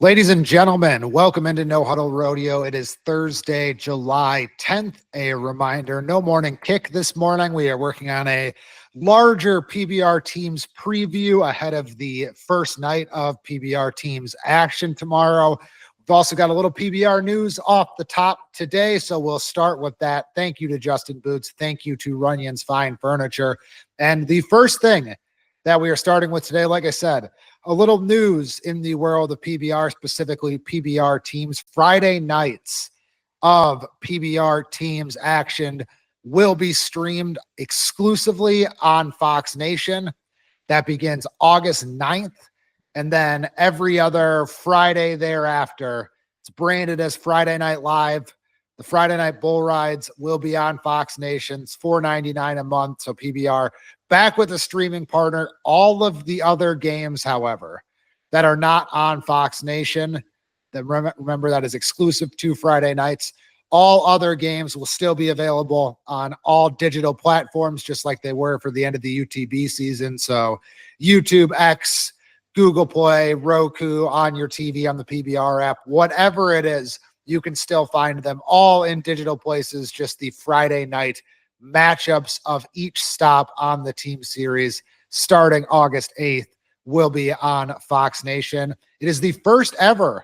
Ladies and gentlemen, welcome into No Huddle Rodeo. It is Thursday, July 10th. A reminder, no morning kick this morning. We are working on a larger PBR teams preview ahead of the first night of PBR teams action tomorrow. We've also got a little PBR news off the top today, so we'll start with that. Thank you to Justin Boots. Thank you to Runyon's Fine Furniture. And the first thing that we are starting with today, like I said, a little news in the world of PBR, specifically PBR teams. Friday nights of PBR teams action will be streamed exclusively on Fox Nation. That begins August 9th. And then every other Friday thereafter, it's branded as Friday Night Live. The Friday Night Bull Rides will be on Fox Nation. It's $4.99 a month. So PBR back with a streaming partner. All of the other games, however, that are not on Fox Nation, that remember that is exclusive to Friday nights. All other games will still be available on all digital platforms, just like they were for the end of the UTB season. So YouTube, X, Google Play, Roku, on your TV, on the PBR app, whatever it is, you can still find them all in digital places. Just the Friday night matchups of each stop on the team series starting August 8th will be on Fox Nation. It is the first ever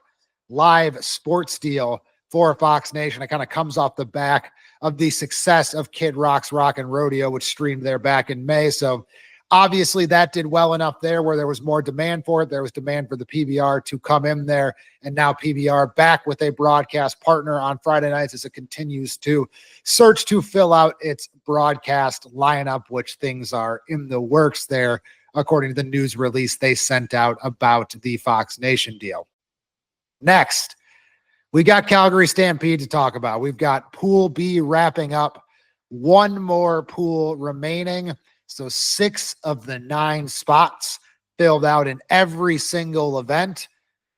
live sports deal for Fox Nation. It kind of comes off the back of the success of Kid Rock's Rockin' Rodeo, which streamed there back in May. So obviously that did well enough there where there was more demand for it. There was demand for the PBR to come in there. And now PBR back with a broadcast partner on Friday nights as it continues to search to fill out its broadcast lineup, which things are in the works there, according to the news release they sent out about the Fox Nation deal. Next, we got Calgary Stampede to talk about. We've got Pool B wrapping up. One more pool remaining. So 6 of the 9 spots filled out in every single event.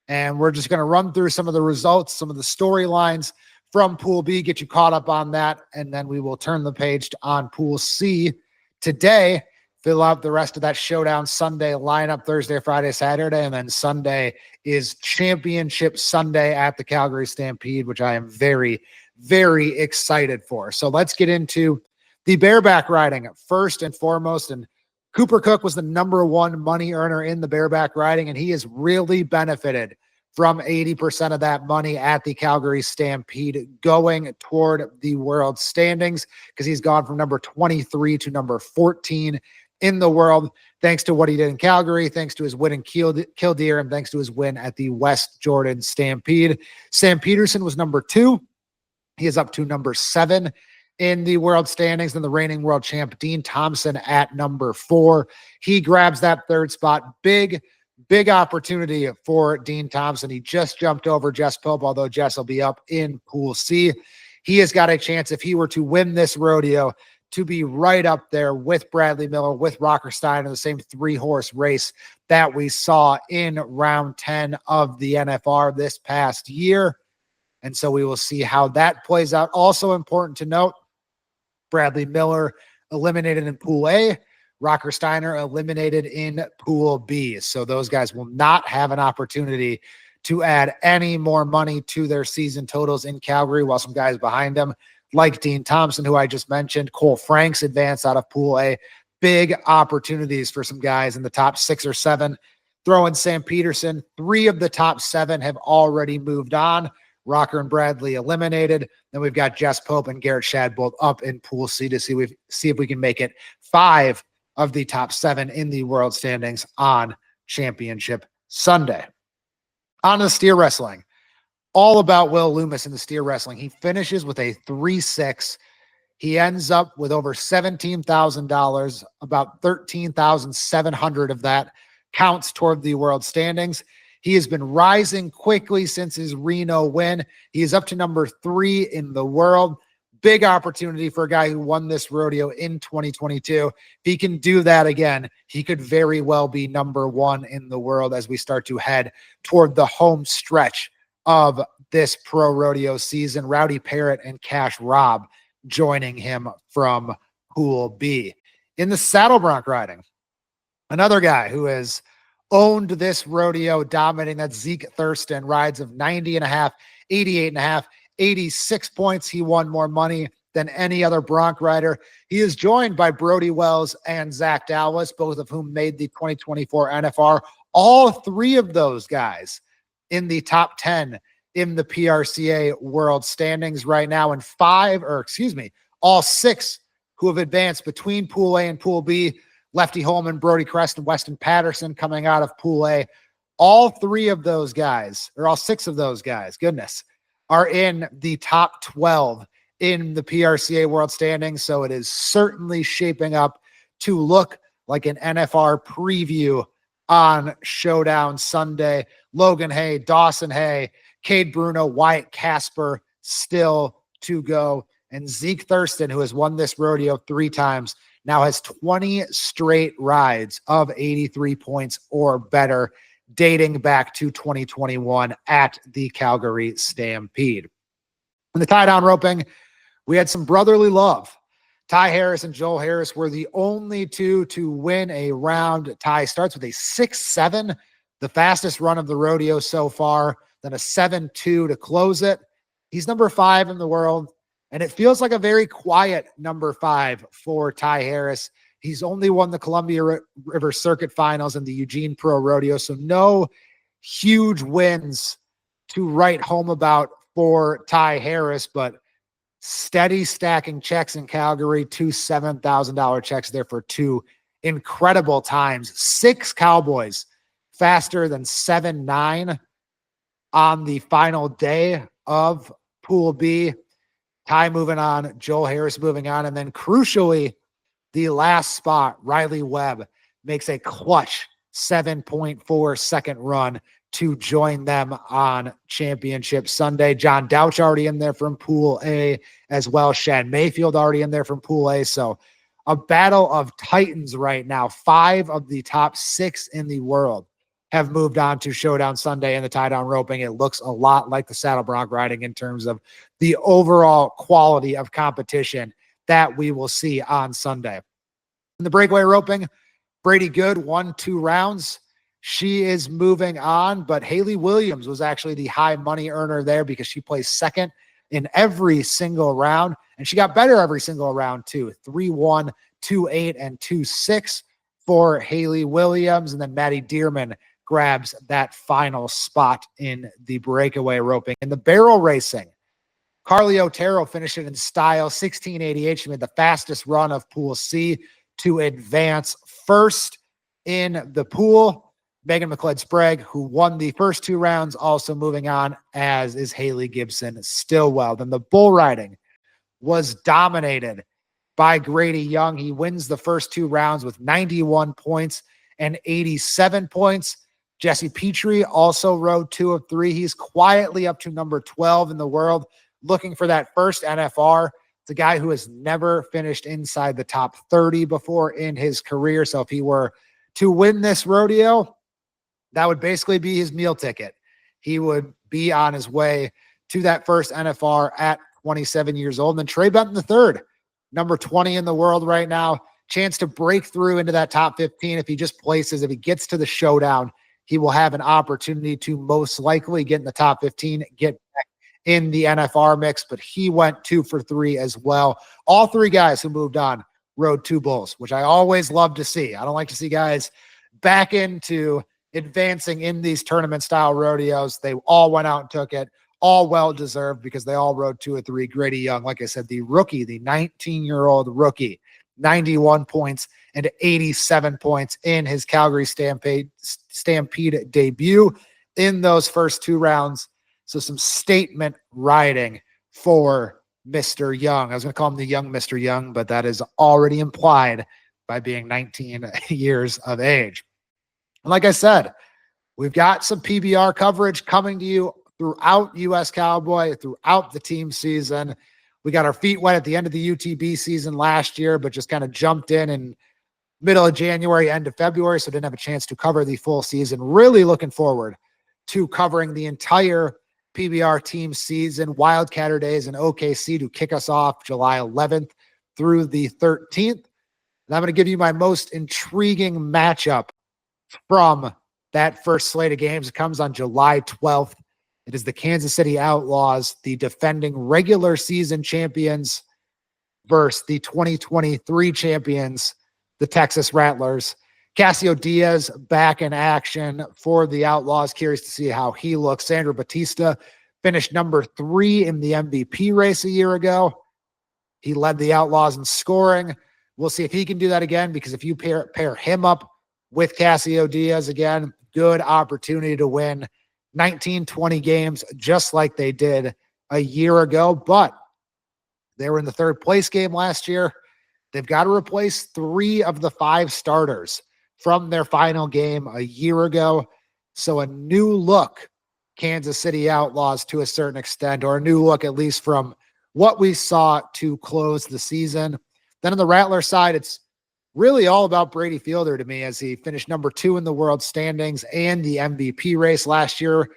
And we're just going to run through some of the results, some of the storylines from Pool B, get you caught up on that. And then we will turn the page on Pool C today, fill out the rest of that Showdown Sunday lineup, Thursday, Friday, Saturday. And then Sunday is Championship Sunday at the Calgary Stampede, which I am very, very excited for. So let's get into the bareback riding first and foremost. And Cooper Cook was the #1 money earner in the bareback riding, and he has really benefited from 80% of that money at the Calgary Stampede going toward the world standings, because he's gone from number 23 to number 14 in the world, thanks to what he did in Calgary, thanks to his win in Killdeer, and thanks to his win at the West Jordan Stampede. Sam Peterson was number 2. He is up to number 7 in the world standings. Then the reigning world champ, Dean Thompson, at number 4. He grabs that 3rd spot. Big opportunity for Dean Thompson. He just jumped over Jess Pope, although Jess will be up in Pool C. He has got a chance, if he were to win this rodeo, to be right up there with Bradley Miller, with Rocker Steiner, the same 3-horse race that we saw in round 10 of the NFR this past year. And so we will see how that plays out. Also important to note, Bradley Miller eliminated in Pool A, Rocker Steiner eliminated in Pool B. So those guys will not have an opportunity to add any more money to their season totals in Calgary, while some guys behind them, like Dean Thompson, who I just mentioned, Cole Franks advanced out of Pool A. Big opportunities for some guys in the top 6 or 7. Throw in Sam Peterson. 3 of the top 7 have already moved on. Rocker and Bradley eliminated. Then we've got Jess Pope and Garrett Shad both up in Pool C to see if we can make it 5 of the top 7 in the world standings on Championship Sunday. On the steer wrestling, all about Will Loomis in the steer wrestling. He finishes with a 3-6. He ends up with over $17,000, about $13,700 of that counts toward the world standings. He has been rising quickly since his Reno win. He is up to number 3 in the world. Big opportunity for a guy who won this rodeo in 2022. If he can do that again, he could very well be number 1 in the world as we start to head toward the home stretch of this pro rodeo season. Rowdy Parrott and Cash Robb joining him from Pool B. In the saddle bronc riding, another guy who is owned this rodeo, dominating. That Zeke Thurston, rides of 90.5, 88.5, 86 points. He won more money than any other bronc rider. He is joined by Brody Wells and Zach Dallas, both of whom made the 2024 NFR. All three of those guys in the top 10 in the PRCA world standings right now, and all six who have advanced between Pool A and Pool B. Lefty Holman, Brody Crest, and Weston Patterson coming out of Pool A. All three of those guys, or all six of those guys, goodness, are in the top 12 in the PRCA world standings. So it is certainly shaping up to look like an NFR preview on Showdown Sunday. Logan Hay, Dawson Hay, Cade Bruno, Wyatt Casper still to go. And Zeke Thurston, who has won this rodeo 3 times, now has 20 straight rides of 83 points or better, dating back to 2021 at the Calgary Stampede. In the tie-down roping, we had some brotherly love. Ty Harris and Joel Harris were the only two to win a round. Ty starts with a 6-7, the fastest run of the rodeo so far, then a 7-2 to close it. He's number 5 in the world, and it feels like a very quiet number 5 for Ty Harris. He's only won the Columbia River Circuit Finals and the Eugene Pro Rodeo, so no huge wins to write home about for Ty Harris, but steady stacking checks in Calgary, 2 $7,000 checks there for 2 incredible times. 6 Cowboys faster than 7-9 on the final day of Pool B. Ty moving on, Joel Harris moving on, and then crucially, the last spot, Riley Webb makes a clutch 7.4 second run to join them on Championship Sunday. John Douch already in there from Pool A as well. Shad Mayfield already in there from Pool A. So a battle of titans right now. 5 of the top 6 in the world have moved on to Showdown Sunday in the tie-down roping. It looks a lot like the saddle bronc riding in terms of the overall quality of competition that we will see on Sunday. In the breakaway roping, Brady Good won 2 rounds. She is moving on, but Haley Williams was actually the high money earner there because she placed second in every single round, and she got better every single round too. 3-1, 2-8, and 2-6 for Haley Williams, and then Maddie Dearman grabs that final spot in the breakaway roping. In the barrel racing, Carly Otero finished it in style, 16:88. She made the fastest run of Pool C to advance first in the pool. Megan McLeod-Sprague, who won the first 2 rounds, also moving on, as is Haley Gibson Stillwell. Then the bull riding was dominated by Grady Young. He wins the first 2 rounds with 91 points and 87 points. Jesse Petrie also rode 2 of 3. He's quietly up to number 12 in the world, looking for that first NFR. It's a guy who has never finished inside the top 30 before in his career. So if he were to win this rodeo, that would basically be his meal ticket. He would be on his way to that first NFR at 27 years old. And then Trey Benton III, number 20 in the world right now, chance to break through into that top 15. If he just places, if he gets to the showdown, he will have an opportunity to most likely get in the top 15, get back in the NFR mix, but he went 2 for 3 as well. All 3 guys who moved on rode 2 bulls, which I always love to see. I don't like to see guys back into advancing in these tournament style rodeos. They all went out and took it, all well-deserved because they all rode 2 or 3. Grady Young, like I said, the rookie, the 19-year-old rookie, 91 points and 87 points in his Calgary Stampede debut in those first 2 rounds. So some statement riding for Mr. Young. I was going to call him the young Mr. Young, but that is already implied by being 19 years of age. And like I said, we've got some PBR coverage coming to you throughout US Cowboy, throughout the team season. We got our feet wet at the end of the UTB season last year, but just kind of jumped in middle of January, end of February, so didn't have a chance to cover the full season. Really looking forward to covering the entire PBR team season, Wildcatter Days in OKC to kick us off July 11th through the 13th. And I'm going to give you my most intriguing matchup from That first slate of games comes on July 12th. It is the Kansas City Outlaws, the defending regular season champions, versus the 2023 champions, the Texas Rattlers. Casio Diaz back in action for the Outlaws. Curious to see how he looks. Sandro Batista finished number 3 in the MVP race a year ago. He led the Outlaws in scoring. We'll see if he can do that again, because if you pair him up with Casio Diaz again, good opportunity to win 19, 20 games just like they did a year ago. But they were in the third place game last year. They've got to replace 3 of the 5 starters from their final game a year ago. So a new look Kansas City Outlaws to a certain extent, or a new look at least from what we saw to close the season. Then on the Rattler side, it's really all about Brady Fielder to me, as he finished number 2 in the world standings and the MVP race last year.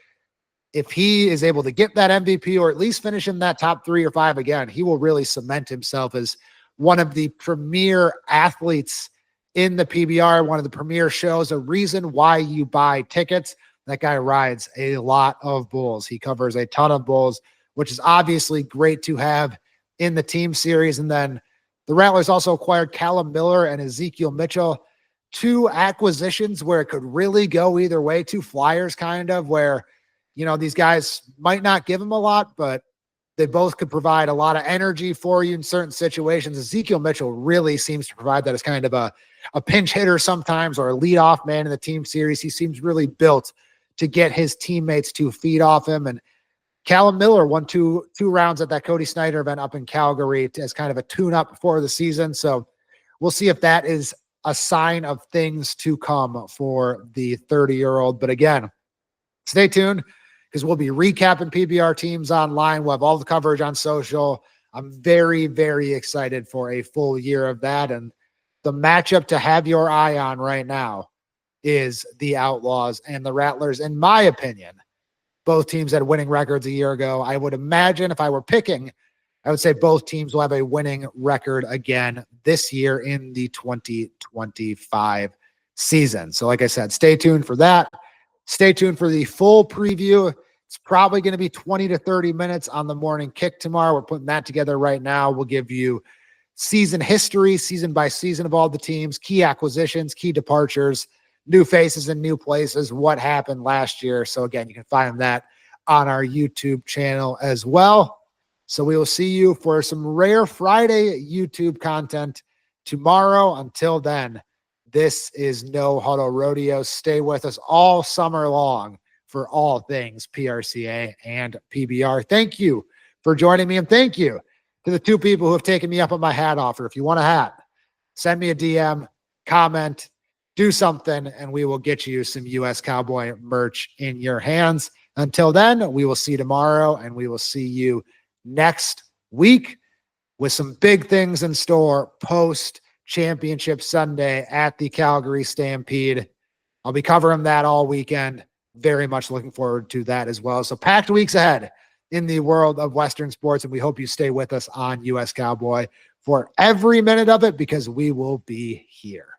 If he is able to get that MVP, or at least finish in that top 3 or 5 again, he will really cement himself as one of the premier athletes in the PBR, one of the premier shows, a reason why you buy tickets. That guy rides a lot of bulls. He covers a ton of bulls, which is obviously great to have in the team series. And then the Rattlers also acquired Callum Miller and Ezekiel Mitchell, 2 acquisitions where it could really go either way, 2 flyers kind of, where, you know, these guys might not give them a lot, but they both could provide a lot of energy for you in certain situations. Ezekiel Mitchell really seems to provide that as kind of a pinch hitter sometimes, or a leadoff man in the team series. He seems really built to get his teammates to feed off him. And Callum Miller won two rounds at that Cody Snyder event up in Calgary as kind of a tune-up for the season. So we'll see if that is a sign of things to come for the 30-year-old. But again, stay tuned, because we'll be recapping PBR teams online. We'll have all the coverage on social. I'm very, very excited for a full year of that. And the matchup to have your eye on right now is the Outlaws and the Rattlers. In my opinion, both teams had winning records a year ago. I would imagine if I were picking, I would say both teams will have a winning record again this year in the 2025 season. So like I said, stay tuned for that. Stay tuned for the full preview. It's probably going to be 20 to 30 minutes on the morning kick tomorrow. We're putting that together right now. We'll give you season history, season by season of all the teams, key acquisitions, key departures, new faces and new places, what happened last year. So again, you can find that on our YouTube channel as well. So we will see you for some rare Friday YouTube content tomorrow. Until then, this is No Huddle Rodeo. Stay with us all summer long for all things PRCA and PBR. Thank you for joining me, and thank you to the 2 people who have taken me up on my hat offer. If you want a hat, send me a DM, comment, do something, and we will get you some US Cowboy merch in your hands. Until then, we will see you tomorrow, and we will see you next week with some big things in store post-championship Sunday at the Calgary Stampede. I'll be covering that all weekend. Very much looking forward to that as well. So packed weeks ahead in the world of Western sports, and we hope you stay with us on US Cowboy for every minute of it, because we will be here.